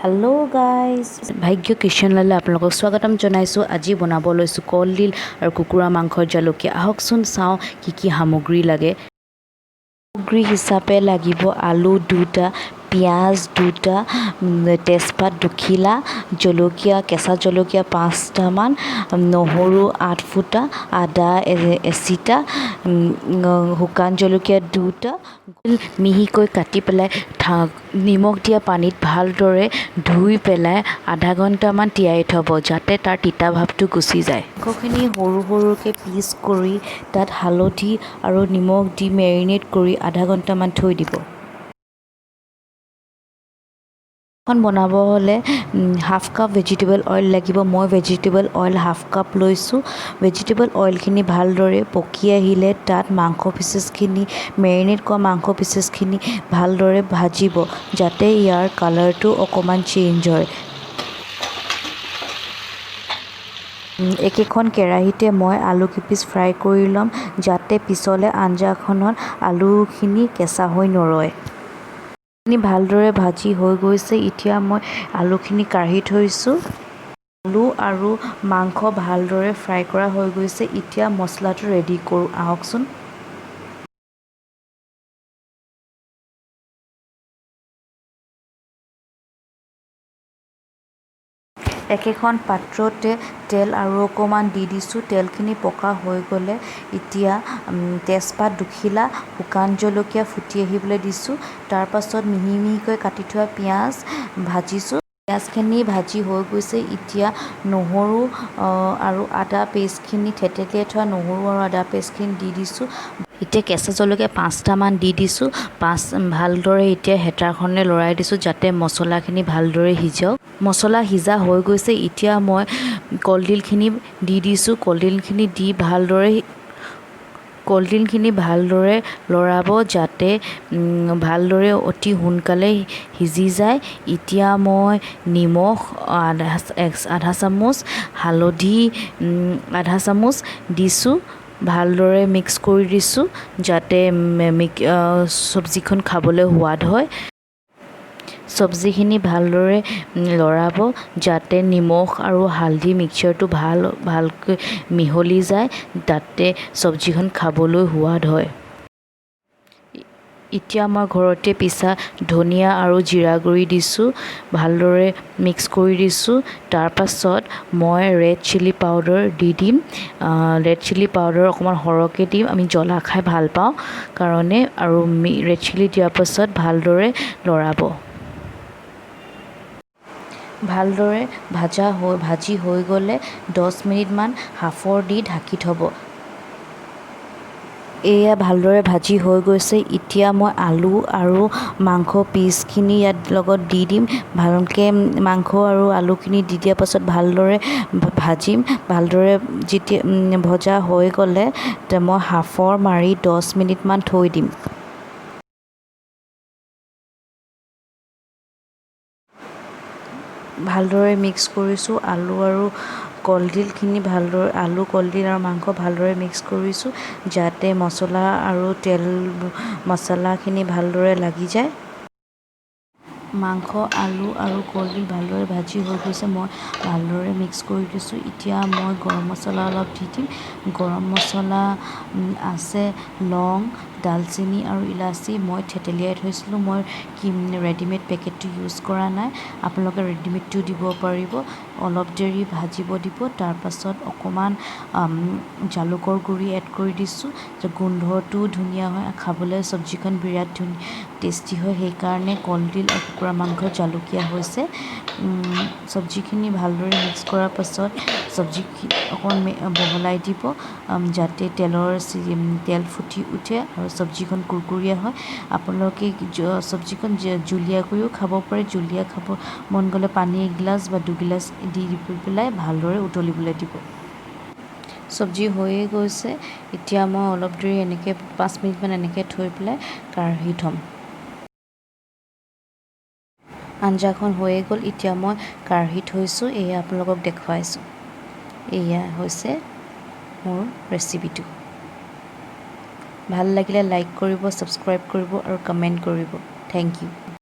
Hello' guys, ভাগ্য কিচেনলৈ আপোনালোকক স্বাগতম জনাইছোঁ। আজি বনাব লৈছোঁ কলডিল আৰু কুকুৰা মাংসৰ জলকীয়া। আহকচোন চাওঁ কি কি সামগ্ৰী লাগে। সামগ্ৰী হিচাপে লাগিব আলু 2টা, পিঁয়াজ 2টা, তেজপাত 2 খিলা, জলকীয়া কেঁচা জলকীয়া 5টামান, নহৰু 8 ফুটা, আদা 80টা, শুকান জলকীয়া 2টা, মিহিকৈ কাটি পেলাই নিমখ দিয়া পানীত ভালদৰে ধুই পেলাই আধা ঘণ্টামান তিয়াই থ'ব, যাতে তাৰ তিতা ভাৱটো গুচি যায়। মাংসখিনি সৰু সৰুকৈ পিচ কৰি তাত হালধি আৰু নিমখ দি মেৰিনেট কৰি আধা ঘণ্টামান থৈ দিব। বনাব হ'লে হাফ কাপ ভেজিটেবল অইল লাগিব। মই ভেজিটেবল অইল হাফ কাপ লৈছোঁ। ভেজিটেবল অইলখিনি ভালদৰে পকি আহিলে তাত মাংস পিচেছখিনি, মেৰিনেট কৰা মাংস পিচেছখিনি ভালদৰে ভাজিব, যাতে ইয়াৰ কালাৰটো অকণমান চেঞ্জ হয়। একেখন কেৰাহীতে মই আলু কেইপিচ ফ্ৰাই কৰি ল'ম, যাতে পিছলৈ আঞ্জাখনত আলুখিনি কেঁচা হৈ নৰয়। ভালদৰে ভাজি হৈ গৈছে। এতিয়া মই আলুখিনি কাঢ়ি থৈছোঁ। আলু আৰু মাংস ভালদৰে ফ্ৰাই কৰা হৈ গৈছে। এতিয়া মছলাটো ৰেডি কৰোঁ, আহকচোন। একেখন পাত্ৰতে তেল আৰু অকণমান দি দিছোঁ। তেলখিনি পকা হৈ গ'লে এতিয়া তেজপাত 2 খিলা, শুকান জলকীয়া ফুটি আহিবলৈ দিছোঁ। তাৰপাছত মিহি মিহিকৈ কাটি থোৱা পিঁয়াজ ভাজিছোঁ। পিঁয়াজখিনি ভাজি হৈ গৈছে। এতিয়া নহৰু আৰু আদা পেষ্টখিনি, থেতেলিয়াই থোৱা নহৰু আৰু আদা পেষ্টখিনি দি দিছোঁ। এতিয়া কেঁচা জলকীয়া 5টামান দি দিছোঁ। ভালদৰে এতিয়া হেতাখনে লৰাই দিছোঁ, যাতে মছলাখিনি ভালদৰে সিজক। মছলা সিজা হৈ গৈছে। এতিয়া মই কলডিলখিনি দি দিছোঁ। কলডিলখিনি দি ভালদৰে লৰাব, যাতে ভালদৰে অতি সোনকালে সিজি যায়। এতিয়া মই নিমখ আধা চামুচ, হালধি আধা চামুচ দিছোঁ। ভালদৰে মিক্স কৰি দিছোঁ, যাতে চব্জিখন খাবলৈ সোৱাদ হয়। চব্জিখিনি ভালদৰে লৰাব, যাতে নিমখ আৰু হালধি মিক্সচাৰটো ভালকৈ মিহলি যায়, যাতে চব্জিখন খাবলৈ সোৱাদ হয়। এতিয়া মই ঘৰতে পিছা ধনিয়া আৰু জিৰা গুড়ি দিছোঁ, ভালদৰে মিক্স কৰি দিছোঁ। তাৰপাছত মই ৰেড চিলি পাউডাৰ দি দিম। ৰেড চিলি পাউডাৰ অকণমান সৰহকৈ দিম, আমি জ্বলা খাই ভাল পাওঁ কাৰণে। আৰু ৰেড চিলি দিয়াৰ পাছত ভালদৰে লৰাব। ভালদৰে ভাজি হৈ গ'লে 10 মিনিটমান হাফৰ দি ঢাকি থ'ব। এয়া ভালদৰে ভাজি হৈ গৈছে। এতিয়া মই আলু আৰু মাংস পিচখিনি ইয়াত লগত দি দিম। ভালকৈ মাংস আৰু আলুখিনি দি দিয়াৰ পাছত ভালদৰে ভাজিম। ভালদৰে যেতিয়া ভজা হৈ গ'লে মই হাফৰ মাৰি 10 মিনিটমান থৈ দিম। ভালদৰে মিক্স কৰিছোঁ। আলু, কলডিল আৰু মাংস ভালদৰে মিক্স কৰিছোঁ, যাতে মছলা আৰু মছলাখিনি ভালদৰে লাগি যায়। মাংস, আলু আৰু কলডিল ভালদৰে ভাজি হৈ গৈছে। মই ভালদৰে মিক্স কৰি দিছোঁ। এতিয়া মই গৰম মছলা অলপ দি দিম। গৰম মছলা আছে লং, দালচেনি আৰু ইলাচি মই থেতেলিয়াই থৈছিলোঁ। মই ৰেডিমেড পেকেটটো ইউজ কৰা নাই। আপোনালোকে ৰেডিমেডটো দিব পাৰিব। অলপ দেৰি ভাজিব দিব। তাৰপাছত অকণমান জালুকৰ গুড়ি এড কৰি দিছোঁ, গোন্ধটোও ধুনীয়া হয়, খাবলৈ চব্জিখন বিৰাট টেষ্টি হয়। সেইকাৰণে কলডিল আৰু কুকুৰা মাংস জালুকীয়া হৈছে। চব্জিখিনি ভালদৰে মিক্স কৰাৰ পাছত চব্জিখিনি অকণমান বহলাই দিব, যাতে তেল ফুটি উঠে আৰু চব্জিখন কুৰকুৰীয়া হয়। আপোনালোকে চব্জিখন জুলীয়া কৰিও খাব পাৰে। জুলীয়া খাব মন গ'লে পানী এগিলাচ বা 2 গিলাচ দি পেলাই ভালদৰে উতলিবলৈ দিব। চব্জি হৈয়ে গৈছে। এতিয়া মই অলপ দেৰি 5 মিনিটমান এনেকৈ থৈ পেলাই কাঢ়ি থ'ম। আঞ্জাখন হৈয়ে গ'ল। এতিয়া মই কাঢ়ি থৈছোঁ। এয়া আপোনালোকক দেখুৱাইছোঁ। এয়া হৈছে মোৰ ৰেচিপিটো। ভাল লাগিলে লাইক কৰিব, ছাবস্ক্ৰাইব কৰিব আৰু কমেণ্ট কৰিব। Thank U.